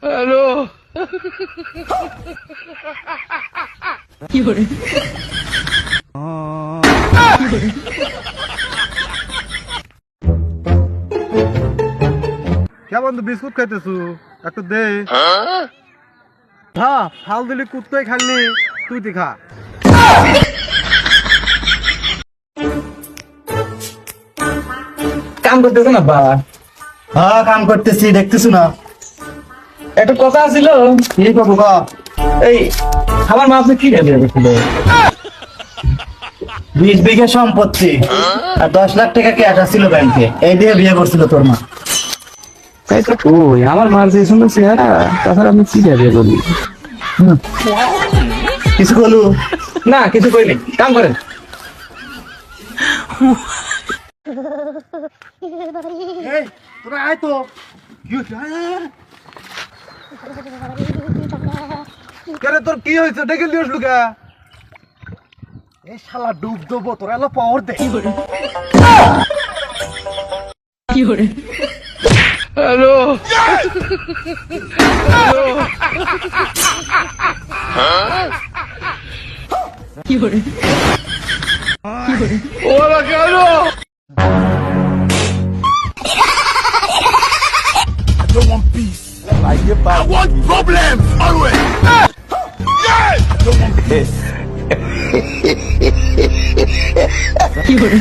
Hello. কি করে? কে বন্ধু বিস্কুট খাইতেছু একটু দে। খা, ফাল দিলি কুত্তাই খাননি, তুই দি খা। কাম করতেছ না বা? হ্যাঁ কাম করতেছি, দেখতেছো না? একটা কথা ছিল। কি করবো কা? এই আমার মা আপনি কি ভেবে রেখেছিল? 20 বিঘা সম্পত্তি আর 10 লাখ টাকা ক্যাশ আছিল ব্যাংকে, এই দিয়ে বিয়ে করছিল তোর মা। তাই তো কই, আমার মার যে সুন্দর চেহারা, তাছাড়া আমি কি ভেবে বলি? কিছু বলু না কিছু কইনি, কাম করেন। এই তোরা আয় তো। কি হইছে? কেরে তোর কি হয়েছে? ডেকে দিস লুকা। এই শালা ডুব দেবো, তোরা এলো পাওয়ার দে। কি করে? হ্যালো। কি করে? ওরা কেন? কি করে?